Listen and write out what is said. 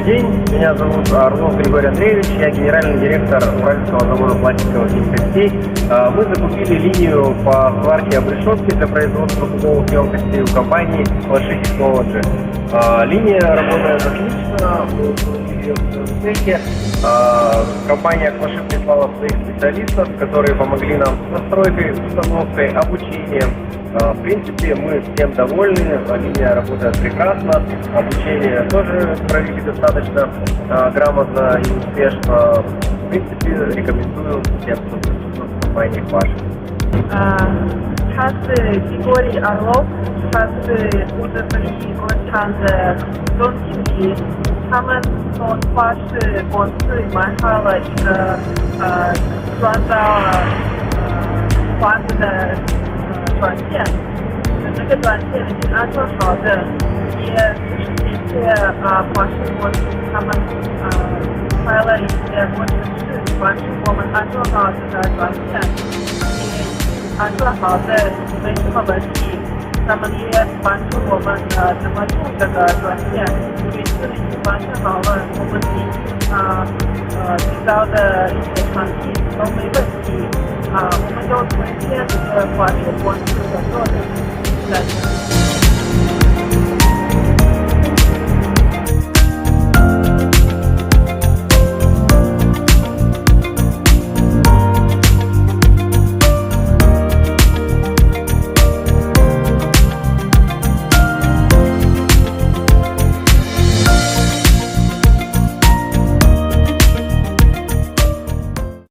Добрый день, меня зовут Орлов Григорий Андреевич, я генеральный директор Уральского завода пластиковых емкостей. Мы закупили линию по сварке обрешетки для производства кубовых емкостей у компании Hwashi Technology. Линия работает отлично, мы получили ее в цехе. Компания Hwashi прислала своих специалистов, которые помогли нам с настройкой, установкой, обучением. В принципе, мы всем довольны, линия работает прекрасно, обучение тоже провели достаточно грамотно и успешно. В принципе, рекомендую всем, кто присутствует в компании Hwashi. 他是Григорий Орлов，他是乌兹别克工厂的总经理。他们说Hwashi公司买好了一个装到花子的软件，这个软件已经安装好的，也谢谢Hwashi公司他们开了一些工程师帮助我们安装好这个软件，也安装好的没什么问题。他们也帮助我们怎么用这个软件，因为这里完成好了，我们提交的一些产品都没问题。我们都推荐Hwashi公司合作的。